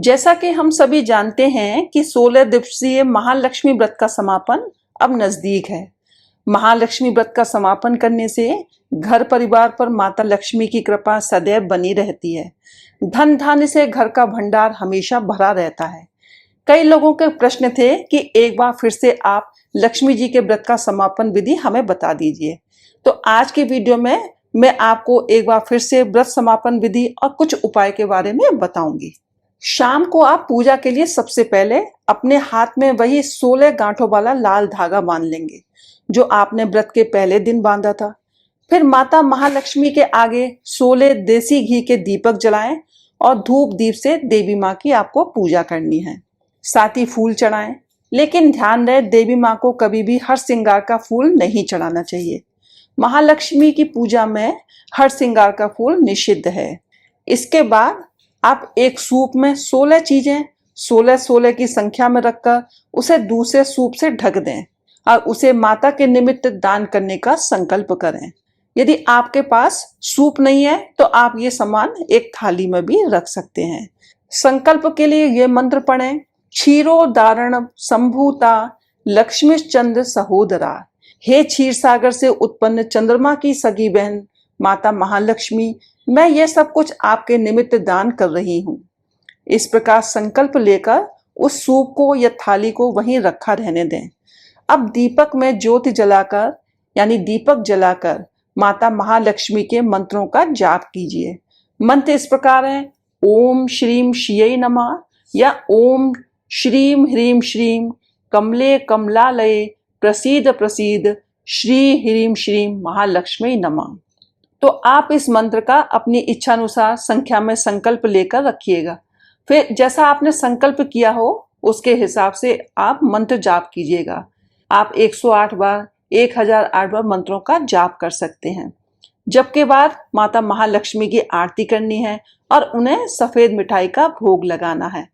जैसा कि हम सभी जानते हैं कि 16 दिवसीय महालक्ष्मी व्रत का समापन अब नजदीक है। महालक्ष्मी व्रत का समापन करने से घर परिवार पर माता लक्ष्मी की कृपा सदैव बनी रहती है। धन धान्य से घर का भंडार हमेशा भरा रहता है। कई लोगों के प्रश्न थे कि एक बार फिर से आप लक्ष्मी जी के व्रत का समापन विधि हमें बता दीजिए। तो आज की वीडियो में मैं आपको एक बार फिर से व्रत समापन विधि और कुछ उपाय के बारे में बताऊंगी। शाम को आप पूजा के लिए सबसे पहले अपने हाथ में वही 16 गांठों वाला लाल धागा बांध लेंगे जो आपने व्रत के पहले दिन बांधा था। फिर माता महालक्ष्मी के आगे 16 देसी घी के दीपक जलाएं और धूप दीप से देवी माँ की आपको पूजा करनी है। साथ ही फूल चढ़ाएं, लेकिन ध्यान रहे देवी माँ को कभी भी हर श्रृंगार का फूल नहीं चढ़ाना चाहिए। महालक्ष्मी की पूजा में हर श्रृंगार का फूल निषिद्ध है। इसके बाद आप एक सूप में 16 चीजें 16 की संख्या में रखकर उसे दूसरे सूप से ढक दें और उसे माता के निमित्त दान करने का संकल्प करें। यदि आपके पास सूप नहीं है तो आप ये सामान एक थाली में भी रख सकते हैं। संकल्प के लिए ये मंत्र पढ़ें, क्षीरोदारण संभूता लक्ष्मी चंद्र सहोदरा। हे क्षीर सागर से उत्पन्न चंद्रमा की सगी बहन माता महालक्ष्मी, मैं ये सब कुछ आपके निमित्त दान कर रही हूँ। इस प्रकार संकल्प लेकर उस सूप को या थाली को वहीं रखा रहने दें। अब दीपक में ज्योति जलाकर यानी दीपक जलाकर माता महालक्ष्मी के मंत्रों का जाप कीजिए। मंत्र इस प्रकार है, ओम श्रीम श्रियै नमः या ओम श्रीम ह्रीम श्रीम कमले कमलालये प्रसीद प्रसीद श्री ह्रीम श्रीम महालक्ष्मी नमः। तो आप इस मंत्र का अपनी इच्छा अनुसार संख्या में संकल्प लेकर रखिएगा। फिर जैसा आपने संकल्प किया हो उसके हिसाब से आप मंत्र जाप कीजिएगा। आप 108 बार 1008 बार मंत्रों का जाप कर सकते हैं। जब के बाद माता महालक्ष्मी की आरती करनी है और उन्हें सफेद मिठाई का भोग लगाना है।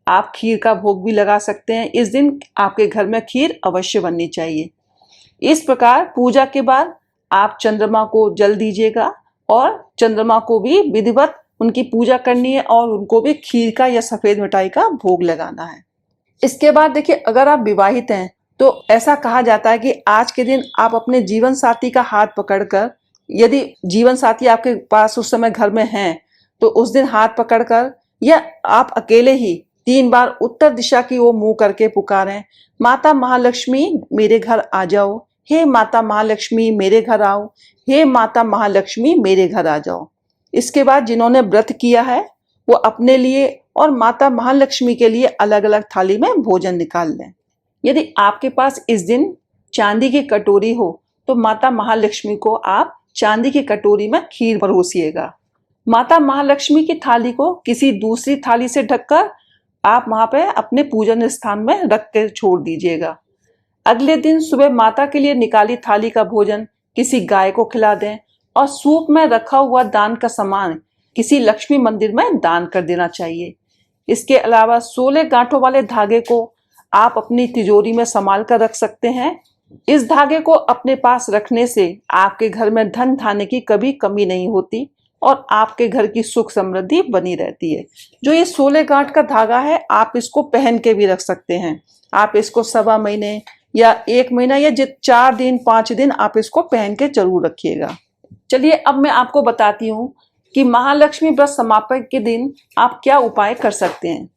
आप खीर का भोग भी लगा सकते हैं। इस दिन आपके घर में खीर अवश्य बननी चाहिए। इस प्रकार पूजा के बाद आप चंद्रमा को जल दीजिएगा और चंद्रमा को भी विधिवत उनकी पूजा करनी है और उनको भी खीर का या सफेद मिठाई का भोग लगाना है। इसके बाद देखिए, अगर आप विवाहित हैं तो ऐसा कहा जाता है कि आज के दिन आप अपने जीवन साथी का हाथ पकड़कर, यदि जीवन साथी आपके पास उस समय घर में हैं तो उस दिन हाथ पकड़कर या आप अकेले ही 3 बार उत्तर दिशा की ओर मुंह करके पुकारें, माता महालक्ष्मी मेरे घर आ जाओ, हे माता महालक्ष्मी मेरे घर आओ, हे माता महालक्ष्मी मेरे घर आ जाओ। इसके बाद जिन्होंने व्रत किया है वो अपने लिए और माता महालक्ष्मी के लिए अलग अलग थाली में भोजन निकाल लें। यदि आपके पास इस दिन चांदी की कटोरी हो तो माता महालक्ष्मी को आप चांदी की कटोरी में खीर परोसिएगा। माता महालक्ष्मी की थाली को किसी दूसरी थाली से ढककर आप वहां पे अपने पूजन स्थान में रख के छोड़ दीजिएगा। अगले दिन सुबह माता के लिए निकाली थाली का भोजन किसी गाय को खिला दें और सूप में रखा हुआ दान का सामान किसी लक्ष्मी मंदिर में दान कर देना चाहिए। इसके अलावा 16 गांठों वाले धागे को आप अपनी तिजोरी में संभाल कर रख सकते हैं। इस धागे को अपने पास रखने से आपके घर में धन धान्य की कभी कमी नहीं होती और आपके घर की सुख समृद्धि बनी रहती है। जो ये 16 गांठ का धागा है आप इसको पहन के भी रख सकते हैं। आप इसको 1.25 महीने या 1 महीना या 4 दिन 5 दिन आप इसको पहन के जरूर रखिएगा। चलिए अब मैं आपको बताती हूँ कि महालक्ष्मी व्रत समापन के दिन आप क्या उपाय कर सकते हैं।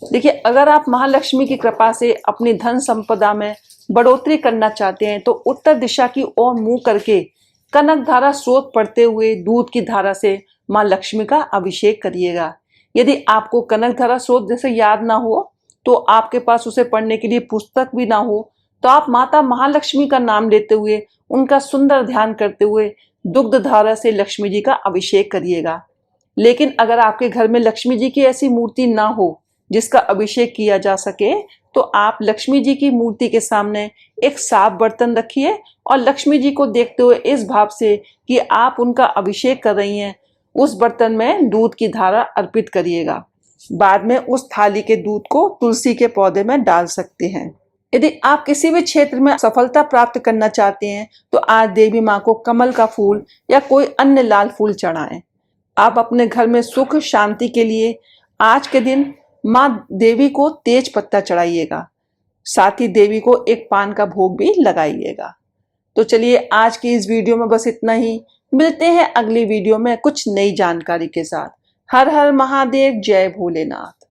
देखिए, अगर आप महालक्ष्मी की कृपा से अपनी धन संपदा में बढ़ोतरी करना चाहते हैं तो उत्तर दिशा की ओर मुंह करके कनक धारा स्रोत पढ़ते हुए दूध की धारा से माँ लक्ष्मी का अभिषेक करिएगा। यदि आपको कनक धारा स्रोत जैसे याद ना हो तो आपके पास उसे पढ़ने के लिए पुस्तक भी ना हो तो आप माता महालक्ष्मी का नाम लेते हुए उनका सुंदर ध्यान करते हुए दुग्ध धारा से लक्ष्मी जी का अभिषेक करिएगा। लेकिन अगर आपके घर में लक्ष्मी जी की ऐसी मूर्ति ना हो जिसका अभिषेक किया जा सके तो आप लक्ष्मी जी की मूर्ति के सामने एक साफ बर्तन रखिए और लक्ष्मी जी को देखते हुए इस भाव से कि आप उनका अभिषेक कर रही हैं उस बर्तन में दूध की धारा अर्पित करिएगा। बाद में उस थाली के दूध को तुलसी के पौधे में डाल सकते हैं। यदि आप किसी भी क्षेत्र में सफलता प्राप्त करना चाहते हैं तो आज देवी माँ को कमल का फूल या कोई अन्य लाल फूल चढ़ाएं। आप अपने घर में सुख शांति के लिए आज के दिन माँ देवी को तेज पत्ता चढ़ाइएगा, साथ ही देवी को एक पान का भोग भी लगाइएगा। तो चलिए आज की इस वीडियो में बस इतना ही। मिलते हैं अगली वीडियो में कुछ नई जानकारी के साथ। हर हर महादेव, जय भोलेनाथ।